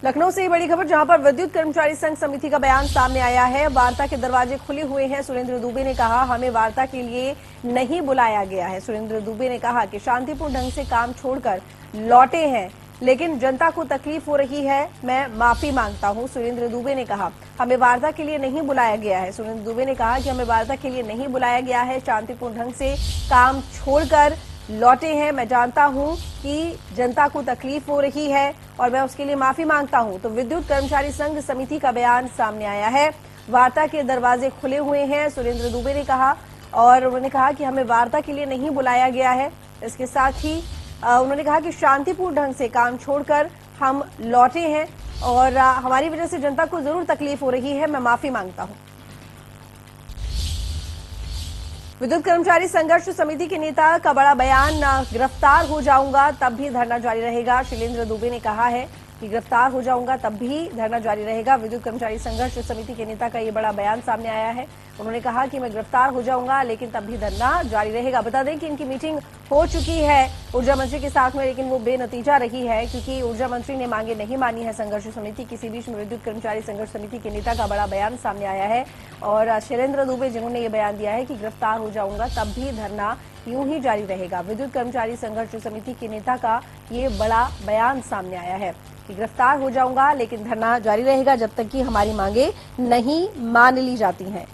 लखनऊ से बड़ी खबर, जहां पर विद्युत कर्मचारी संघ समिति का बयान सामने आया है। वार्ता के दरवाजे खुले हुए हैं। सुरेंद्र दुबे ने कहा, हमें वार्ता के लिए नहीं बुलाया गया है। सुरेंद्र दुबे ने कहा कि शांतिपूर्ण ढंग से काम छोड़कर लौटे हैं, लेकिन जनता को तकलीफ हो रही है, मैं माफी मांगता हूं। सुरेंद्र दुबे ने कहा, हमें वार्ता के लिए नहीं बुलाया गया है। सुरेंद्र दुबे ने कहा कि हमें वार्ता के लिए नहीं बुलाया गया है, शांतिपूर्ण ढंग से काम छोड़कर लौटे हैं। मैं जानता हूं कि जनता को तकलीफ हो रही है और मैं उसके लिए माफी मांगता हूं। तो विद्युत कर्मचारी संघ समिति का बयान सामने आया है। वार्ता के दरवाजे खुले हुए हैं, सुरेंद्र दुबे ने कहा, और उन्होंने कहा कि हमें वार्ता के लिए नहीं बुलाया गया है। इसके साथ ही उन्होंने कहा कि शांतिपूर्ण ढंग से काम छोड़कर हम लौटे हैं और हमारी वजह से जनता को जरूर तकलीफ हो रही है, मैं माफी मांगता हूं। विद्युत कर्मचारी संघर्ष समिति के नेता का बड़ा बयान, गिरफ्तार हो जाऊंगा तब भी धरना जारी रहेगा। शैलेंद्र दुबे ने कहा है कि गिरफ्तार हो जाऊंगा तब भी धरना जारी रहेगा। विद्युत कर्मचारी संघर्ष समिति के नेता का ये बड़ा बयान सामने आया है। उन्होंने कहा कि मैं गिरफ्तार हो जाऊंगा लेकिन तब भी धरना जारी रहेगा। बता दें कि इनकी मीटिंग हो चुकी है ऊर्जा मंत्री के साथ में, लेकिन वो बेनतीजा रही है क्योंकि ऊर्जा मंत्री ने मांगे नहीं मानी है संघर्ष समिति। किसी बीच में विद्युत कर्मचारी संघर्ष समिति के नेता का बड़ा बयान सामने आया है और शैलेंद्र दुबे जिन्होंने ये बयान दिया है कि गिरफ्तार हो जाऊंगा तब भी धरना यूं ही जारी रहेगा। विद्युत कर्मचारी संघर्ष समिति के नेता का ये बड़ा बयान सामने आया है कि गिरफ्तार हो जाऊंगा लेकिन धरना जारी रहेगा जब तक कि हमारी मांगे नहीं मान ली जाती हैं।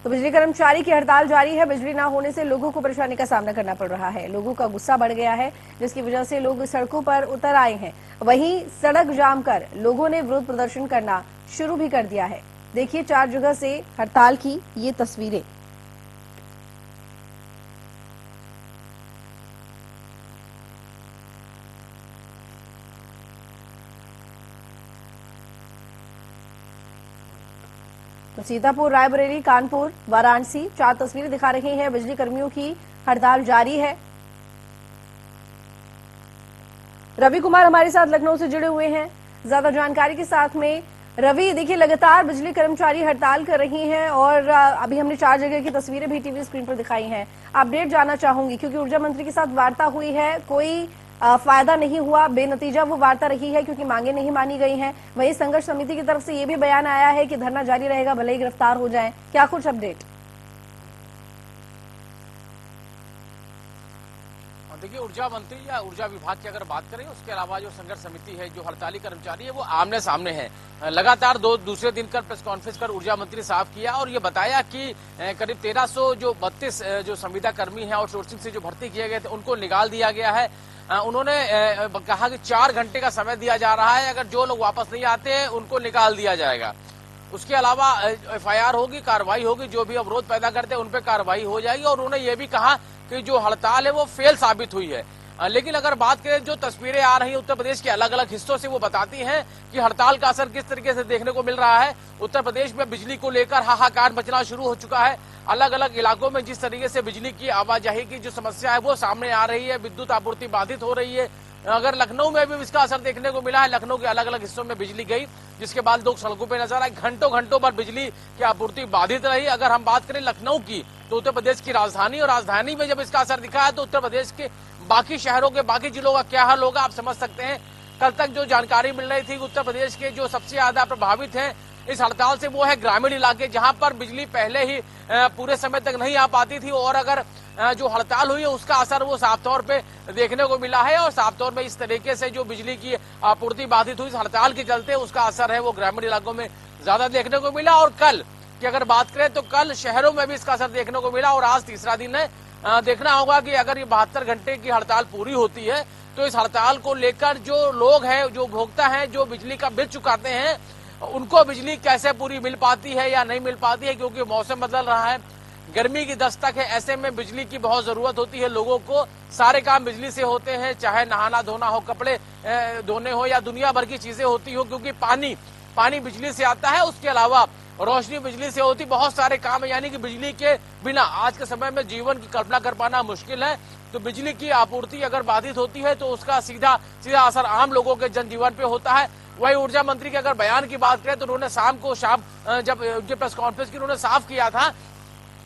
तो बिजली कर्मचारी की हड़ताल जारी है। बिजली न होने से लोगों को परेशानी का सामना करना पड़ रहा है। लोगों का गुस्सा बढ़ गया है, जिसकी वजह से लोग सड़कों पर उतर आए हैं। वहीं सड़क जाम कर लोगों ने विरोध प्रदर्शन करना शुरू भी कर दिया है। देखिए 4 जगह से हड़ताल की ये तस्वीरें। तो सीतापुर, रायबरेली, कानपुर, वाराणसी 4 तस्वीरें दिखा रही हैं। बिजली कर्मियों की हड़ताल जारी है। रवि कुमार हमारे साथ लखनऊ से जुड़े हुए हैं ज्यादा जानकारी के साथ में। रवि, देखिए लगातार बिजली कर्मचारी हड़ताल कर रही हैं और अभी हमने 4 जगह की तस्वीरें भी टीवी स्क्रीन पर दिखाई हैं। अपडेट जानना चाहूंगी क्योंकि ऊर्जा मंत्री के साथ वार्ता हुई है, कोई फायदा नहीं हुआ, बेनतीजा वो वार्ता रही है क्योंकि मांगे नहीं मानी गई हैं। वहीं संघर्ष समिति की तरफ से ये भी बयान आया है कि धरना जारी रहेगा भले ही गिरफ्तार हो जाएं। क्या कुछ अपडेट? देखिए, ऊर्जा मंत्री या ऊर्जा विभाग की अगर बात करें, उसके अलावा जो संघर्ष समिति है, जो हड़ताली कर्मचारी है, वो आमने सामने है। लगातार दूसरे दिन कल प्रेस कॉन्फ्रेंस कर ऊर्जा मंत्री ने साफ किया और ये बताया कि करीब 1300 जो 32 जो संविदा कर्मी है आउटसोर्सिंग से जो भर्ती किए गए थे उनको निकाल दिया गया है। उन्होंने कहा कि 4 घंटे का समय दिया जा रहा है, अगर जो लोग वापस नहीं आते हैं उनको निकाल दिया जाएगा। उसके अलावा FIR होगी, कार्रवाई होगी, जो भी अवरोध पैदा करते हैं उन पर कार्रवाई हो जाएगी। और उन्होंने ये भी कहा कि जो हड़ताल है वो फेल साबित हुई है। लेकिन अगर बात करें, जो तस्वीरें आ रही हैं उत्तर प्रदेश के अलग अलग हिस्सों से, वो बताती हैं कि हड़ताल का असर किस तरीके से देखने को मिल रहा है। उत्तर प्रदेश में बिजली को लेकर हाहाकार मचना शुरू हो चुका है। अलग अलग इलाकों में जिस तरीके से बिजली की आवाजाही की जो समस्या है वो सामने आ रही है, विद्युत आपूर्ति बाधित हो रही है। अगर लखनऊ में भी इसका असर देखने को मिला है, लखनऊ के अलग अलग हिस्सों में बिजली गई, जिसके बाद लोग सड़कों पे नजर आए। घंटों घंटों पर बिजली की आपूर्ति बाधित रही। अगर हम बात करें लखनऊ की, तो उत्तर प्रदेश की राजधानी, और राजधानी में जब इसका असर दिखा है तो उत्तर प्रदेश के बाकी शहरों के, बाकी जिलों का क्या हाल होगा आप समझ सकते हैं। कल तक जो जानकारी मिल रही थी, उत्तर प्रदेश के जो सबसे ज्यादा प्रभावित हैं इस हड़ताल से, वो है ग्रामीण इलाके, जहां पर बिजली पहले ही पूरे समय तक नहीं आ पाती थी। और अगर जो हड़ताल हुई है उसका असर वो साफ तौर पे देखने को मिला है। और साफ तौर पे इस तरीके से जो बिजली की आपूर्ति बाधित हुई इस हड़ताल के चलते, उसका असर है वो ग्रामीण इलाकों में ज्यादा देखने को मिला। और कल की अगर बात करें तो कल शहरों में भी इसका असर देखने को मिला। और आज तीसरा दिन है। देखना होगा कि अगर ये 72 घंटे की हड़ताल पूरी होती है तो इस हड़ताल को लेकर जो लोग हैं, जो उपभोक्ता हैं, जो बिजली का बिल चुकाते हैं, उनको बिजली कैसे पूरी मिल पाती है या नहीं मिल पाती है, क्योंकि मौसम बदल रहा है, गर्मी की दस्तक है। ऐसे में बिजली की बहुत जरूरत होती है लोगों को। सारे काम बिजली से होते हैं, चाहे नहाना धोना हो, कपड़े धोने हो, या दुनिया भर की चीजें होती हो, क्योंकि पानी बिजली से आता है। उसके अलावा रोशनी बिजली से होती, बहुत सारे काम है। यानी कि बिजली के बिना आज के समय में जीवन की कल्पना कर पाना मुश्किल है। तो बिजली की आपूर्ति अगर बाधित होती है तो उसका सीधा असर आम लोगों के जनजीवन पे होता है। वही ऊर्जा मंत्री के अगर बयान की बात करें तो उन्होंने शाम जब प्रेस कॉन्फ्रेंस की उन्होंने साफ किया था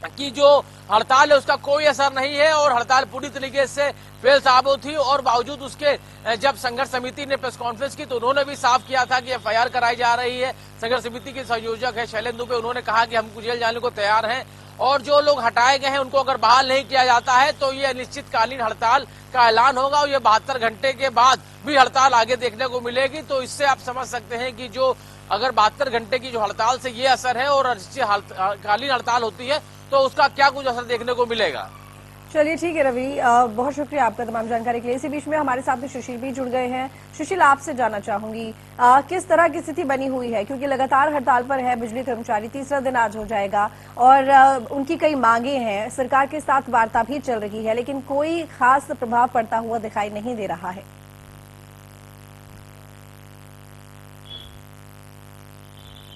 कि जो हड़ताल है उसका कोई असर नहीं है और हड़ताल पूरी तरीके से फेल साबित हुई। और बावजूद उसके जब संघर्ष समिति ने प्रेस कॉन्फ्रेंस की तो उन्होंने भी साफ किया था कि एफआईआर कराई जा रही है। संघर्ष समिति के संयोजक है शैलेंद्र दुबे, उन्होंने कहा कि हम जेल जाने को तैयार हैं और जो लोग हटाए गए हैं उनको अगर बहाल नहीं किया जाता है तो ये अनिश्चितकालीन हड़ताल का ऐलान होगा और ये 72 घंटे के बाद भी हड़ताल आगे देखने को मिलेगी। तो इससे आप समझ सकते हैं कि जो अगर 72 घंटे की जो हड़ताल से ये असर है और अनिश्चितकालीन हड़ताल होती है तो उसका क्या कुछ असर देखने को मिलेगा। चलिए ठीक है रवि, बहुत शुक्रिया आपका तमाम जानकारी के लिए। इसी बीच में हमारे साथ में सुशील भी जुड़ गए हैं। सुशील, आपसे जानना चाहूंगी किस तरह की स्थिति बनी हुई है, क्योंकि लगातार हड़ताल पर है बिजली कर्मचारी, तीसरा दिन आज हो जाएगा और उनकी कई मांगे हैं, सरकार के साथ वार्ता भी चल रही है, लेकिन कोई खास प्रभाव पड़ता हुआ दिखाई नहीं दे रहा है।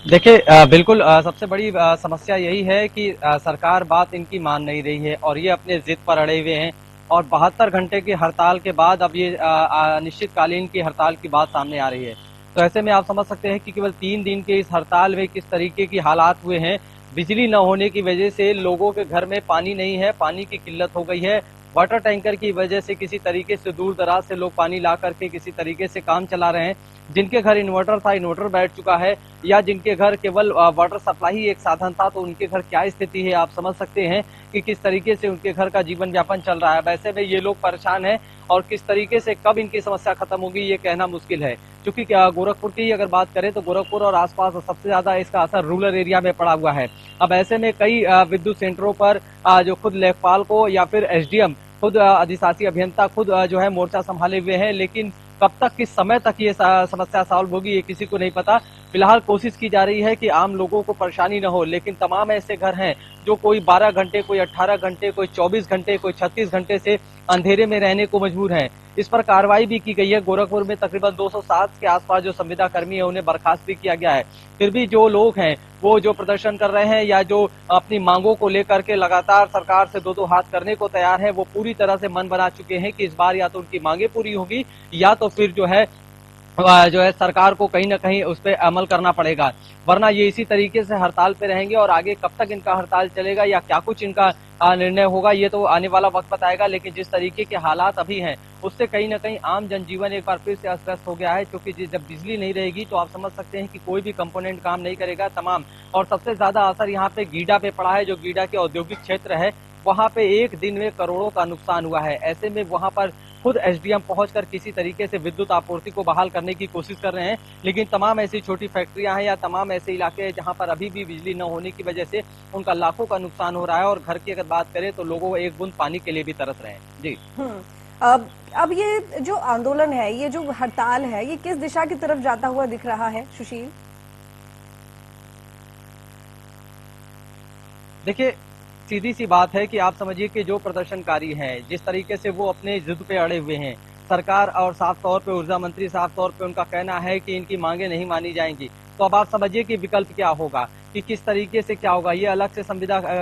देखिए बिल्कुल सबसे बड़ी समस्या यही है कि सरकार बात इनकी मान नहीं रही है और ये अपने जिद पर अड़े हुए हैं और 72 घंटे की हड़ताल के बाद अब ये अनिश्चितकालीन की हड़ताल की बात सामने आ रही है। तो ऐसे में आप समझ सकते हैं कि केवल 3 दिन के इस हड़ताल में किस तरीके की हालात हुए हैं। बिजली न होने की वजह से लोगों के घर में पानी नहीं है, पानी की किल्लत हो गई है। वाटर टैंकर की वजह से किसी तरीके से दूर दराज से लोग पानी ला करके किसी तरीके से काम चला रहे हैं। जिनके घर इन्वर्टर था, इन्वर्टर बैठ चुका है, या जिनके घर केवल वाटर सप्लाई ही एक साधन था, तो उनके घर क्या स्थिति है आप समझ सकते हैं कि किस तरीके से उनके घर का जीवन यापन चल रहा है। वैसे में ये लोग परेशान हैं और किस तरीके से कब इनकी समस्या खत्म होगी ये कहना मुश्किल है, क्योंकि गोरखपुर की अगर बात करें तो गोरखपुर और आसपास सबसे ज्यादा इसका असर रूरल एरिया में पड़ा हुआ है। अब ऐसे में कई विद्युत सेंटरों पर जो खुद लेखपाल को या फिर एसडीएम खुद अधिशासी अभियंता खुद जो है मोर्चा संभाले हुए हैं, लेकिन कब तक किस समय तक ये समस्या सॉल्व होगी ये किसी को नहीं पता। फिलहाल कोशिश की जा रही है कि आम लोगों को परेशानी न हो, लेकिन तमाम ऐसे घर हैं जो कोई 12 घंटे, कोई 18 घंटे, कोई 24 घंटे, कोई 36 घंटे से अंधेरे में रहने को मजबूर हैं। इस पर कार्रवाई भी की गई है। गोरखपुर में तकरीबन 207 के आसपास जो संविदा कर्मी है उन्हें बर्खास्त भी किया गया है। फिर भी जो लोग हैं वो जो प्रदर्शन कर रहे हैं या जो अपनी मांगों को लेकर के लगातार सरकार से दो हाथ करने को तैयार है, वो पूरी तरह से मन बना चुके हैं कि इस बार या तो उनकी मांगे पूरी होगी या तो फिर जो है सरकार को कहीं ना कहीं उस पर अमल करना पड़ेगा, वरना ये इसी तरीके से हड़ताल पे रहेंगे। और आगे कब तक इनका हड़ताल चलेगा या क्या कुछ इनका निर्णय होगा ये तो आने वाला वक्त बताएगा। लेकिन जिस तरीके के हालात अभी हैं उससे कहीं ना कहीं आम जनजीवन एक बार फिर से अस्त व्यस्त हो गया है, क्योंकि जब बिजली नहीं रहेगी तो आप समझ सकते हैं कि कोई भी कंपोनेंट काम नहीं करेगा तमाम। और सबसे ज्यादा असर यहाँ पे गीडा पे पड़ा है, जो गीडा के औद्योगिक क्षेत्र है, वहां पे एक दिन में करोड़ों का नुकसान हुआ है। ऐसे में वहां पर खुद एसडीएम पहुंचकर किसी तरीके से विद्युत आपूर्ति को बहाल करने की कोशिश कर रहे हैं, लेकिन तमाम ऐसी छोटी फैक्ट्रियां हैं या तमाम ऐसे इलाके हैं जहां पर अभी भी बिजली न होने की वजह से उनका लाखों का नुकसान हो रहा है। और घर की अगर बात करें तो लोगों एक बूंद पानी के लिए भी तरस रहे हैं। जी अब ये जो आंदोलन है, ये जो हड़ताल है, ये किस दिशा की तरफ जाता हुआ दिख रहा है सुशील? देखिए सीधी सी बात है कि आप समझिए कि जो प्रदर्शनकारी हैं जिस तरीके से वो अपने जिद पे अड़े हुए हैं, सरकार और साफ तौर पे ऊर्जा मंत्री साफ तौर पे उनका कहना है कि इनकी मांगे नहीं मानी जाएंगी। तो अब आप समझिए कि विकल्प क्या होगा, कि किस तरीके से क्या होगा। ये अलग से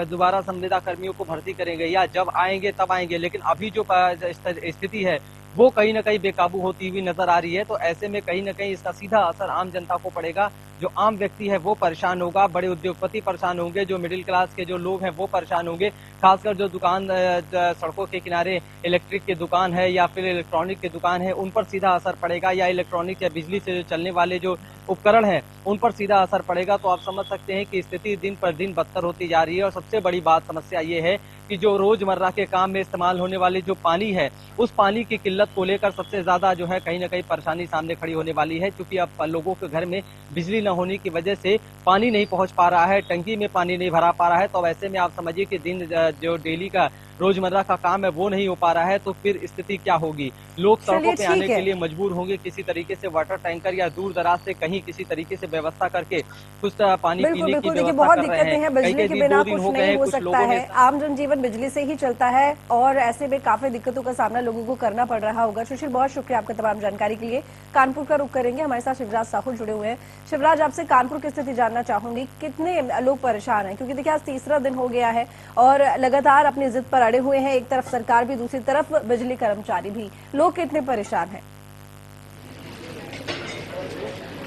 दोबारा संविदा कर्मियों को भर्ती करेंगे या जब आएंगे तब आएंगे, लेकिन अभी जो स्थिति है वो कहीं ना कहीं बेकाबू होती हुई नजर आ रही है। तो ऐसे में कहीं ना कहीं इसका सीधा असर आम जनता को पड़ेगा। जो आम व्यक्ति है वो परेशान होगा, बड़े उद्योगपति परेशान होंगे, जो मिडिल क्लास के जो लोग हैं वो परेशान होंगे। खासकर जो दुकान सड़कों के किनारे इलेक्ट्रिक की दुकान है या फिर इलेक्ट्रॉनिक की दुकान है, उन पर सीधा असर पड़ेगा, या इलेक्ट्रॉनिक या बिजली से जो चलने वाले जो उपकरण हैं उन पर सीधा असर पड़ेगा। तो आप समझ सकते हैं कि स्थिति दिन पर दिन बदतर होती जा रही है। और सबसे बड़ी बात समस्या ये है कि जो रोजमर्रा के काम में इस्तेमाल होने वाले जो पानी है, उस पानी की किल्लत को लेकर सबसे ज्यादा जो है कहीं ना कहीं परेशानी सामने खड़ी होने वाली है, क्योंकि अब लोगों के घर में बिजली न होने की वजह से पानी नहीं पहुंच पा रहा है, टंकी में पानी नहीं भरा पा रहा है। तो वैसे में आप समझिए कि दिन जो डेली का रोजमर्रा का काम है वो नहीं हो पा रहा है, तो फिर स्थिति क्या होगी। लोग सड़कों पे आने के लिए मजबूर होंगे, किसी तरीके से वाटर टैंकर या दूर दराज से कहीं किसी तरीके से व्यवस्था करके कुछ पानी पीने की व्यवस्था बहुत कर रहे दिक्कतें हैं, बिजली के बिना कुछ नहीं हो सकता है। आम जनजीवन बिजली से ही चलता है और ऐसे में काफी दिक्कतों का सामना लोगों को करना पड़ रहा होगा। सुशील, बहुत शुक्रिया आपका तमाम जानकारी के लिए। कानपुर का रुख करेंगे, हमारे साथ शिवराज साहू जुड़े हुए हैं। शिवराज, आपसे कानपुर की स्थिति जानना चाहूंगी, कितने लोग परेशान हैं? क्योंकि देखिए आज तीसरा दिन हो गया है और लगातार अपनी जिद पर अड़े हुए हैं, एक तरफ सरकार भी, दूसरी तरफ बिजली कर्मचारी भी। लोग कितने परेशान हैं?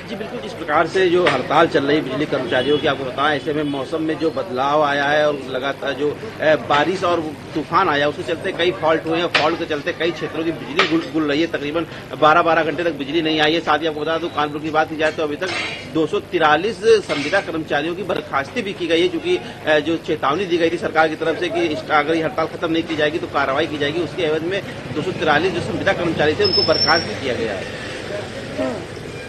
जी बिल्कुल, जिस प्रकार से जो हड़ताल चल रही है बिजली कर्मचारियों की, आपको बताएं ऐसे में मौसम में जो बदलाव आया है और लगातार जो बारिश और तूफान आया उसके चलते कई फॉल्ट हुए हैं। फॉल्ट के चलते कई क्षेत्रों की बिजली गुल रही है। तकरीबन 12-12 घंटे तक बिजली नहीं आई है। साथ ही आपको बता दूं, कानपुर की बात की जाए तो अभी तक 243 संविदा कर्मचारियों की बर्खास्ती भी की गई है, क्योंकि जो चेतावनी दी गई थी सरकार की तरफ से कि अगर ये हड़ताल खत्म नहीं की जाएगी तो कार्रवाई की जाएगी, उसके एवज में 243 जो संविदा कर्मचारी थे उनको बर्खास्त भी किया गया है।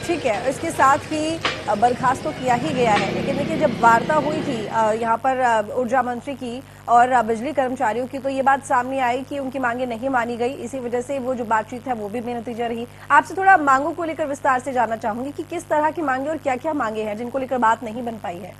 ठीक है, इसके साथ ही बर्खास्त तो किया ही गया है, लेकिन देखिए जब वार्ता हुई थी यहाँ पर ऊर्जा मंत्री की और बिजली कर्मचारियों की, तो ये बात सामने आई कि उनकी मांगे नहीं मानी गई। इसी वजह से वो जो बातचीत है वो भी बेनतीजा रही। आपसे थोड़ा मांगों को लेकर विस्तार से जानना चाहूंगी कि किस तरह की मांगे और क्या क्या मांगे हैं जिनको लेकर बात नहीं बन पाई है।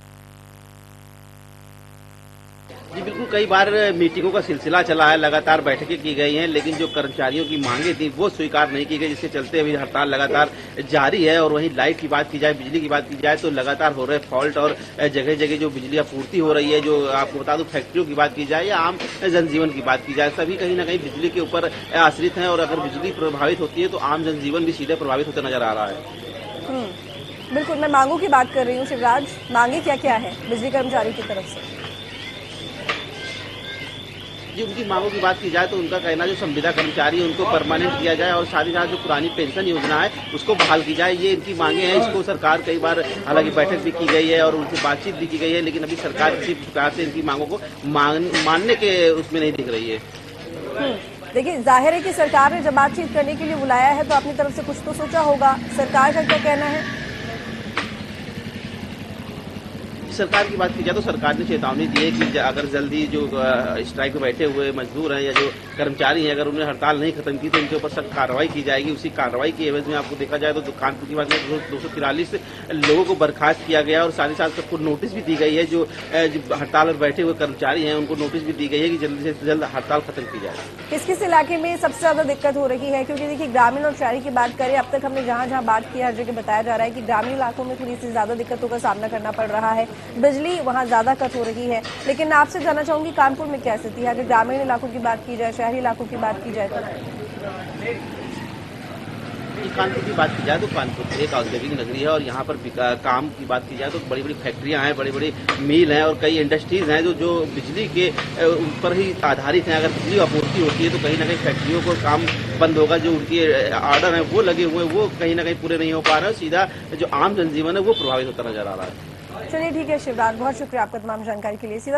जी बिल्कुल, कई बार मीटिंगों का सिलसिला चला है, लगातार बैठकें की गई हैं, लेकिन जो कर्मचारियों की मांगे थी वो स्वीकार नहीं की गई, जिसके चलते अभी हड़ताल लगातार जारी है। और वहीं लाइट की बात की जाए, बिजली की बात की जाए तो लगातार हो रहे फॉल्ट और जगह जगह जो बिजली आपूर्ति हो रही है, जो आपको बता दूं फैक्ट्रियों की बात की जाए या आम जनजीवन की बात की जाए, सभी कहीं ना कहीं बिजली के ऊपर आश्रित हैं। और अगर बिजली प्रभावित होती है तो आम जनजीवन भी सीधे प्रभावित होता नजर आ रहा है। बिल्कुल, मैं मांगों की बात कर रही हूँ शिवराज। मांगे क्या क्या है बिजली कर्मचारी की तरफ से? जी, उनकी मांगों की बात की जाए तो उनका कहना जो संविदा कर्मचारी है उनको परमानेंट किया जाए और साथ ही साथ जो पुरानी पेंशन योजना है उसको बहाल की जाए, ये इनकी मांगे हैं। इसको सरकार कई बार हालांकि बैठक भी की गई है और उनसे बातचीत भी की गई है, लेकिन अभी सरकार किसी प्रकार से इनकी मांगों को मानने के उसमें नहीं दिख रही है। देखिए, जाहिर है कि सरकार ने जब बातचीत करने के लिए बुलाया है तो अपनी तरफ से कुछ तो सोचा होगा। सरकार का क्या कहना है? सरकार की बात की जाए तो सरकार ने चेतावनी दी है कि अगर जल्दी जो स्ट्राइक में बैठे हुए मजदूर हैं या जो कर्मचारी हैं, अगर उन्हें हड़ताल नहीं खत्म की तो इनके ऊपर सख्त कार्रवाई की जाएगी। उसी कार्रवाई की एवज में आपको देखा जाए तो कानपुर की बात में 243 लोगों को बर्खास्त किया गया और साथ ही साथ सबको नोटिस भी दी गई है। जो हड़ताल पर बैठे हुए कर्मचारी हैं उनको नोटिस भी दी गई है कि जल्द से जल्द हड़ताल खत्म की जाए। किस किस इलाके में सबसे ज्यादा दिक्कत हो रही है? क्योंकि देखिए, ग्रामीण और शहरी की बात करें, अब तक हमने जहां जहां बात की हर जगह बताया जा रहा है कि ग्रामीण इलाकों में थोड़ी सी ज्यादा दिक्कतों का सामना करना पड़ रहा है, बिजली वहां ज्यादा कट हो रही है। लेकिन आपसे जानना चाहूंगी कानपुर में क्या स्थिति है? अगर ग्रामीण इलाकों की बात की जाए, शहरी इलाकों की बात की जाए तो? कानपुर की बात की जाए तो कानपुर एक औद्योगिक नगरी है और यहाँ पर काम की बात की जाए तो बड़ी बड़ी फैक्ट्रियां हैं, बड़ी बड़ी मिल हैं और कई इंडस्ट्रीज हैं जो बिजली के ऊपर ही आधारित हैं। अगर बिजली आपूर्ति होती है तो कहीं ना कहीं फैक्ट्रियों को काम बंद होगा। जो उनके ऑर्डर हैं वो लगे हुए हैं वो कहीं ना कहीं पूरे नहीं हो पा रहे हैं। सीधा जो आम जनजीवन है वो प्रभावित होता नजर आ रहा है। चलिए ठीक है शिवराज, बहुत शुक्रिया आपका तमाम जानकारी के लिए। सीधा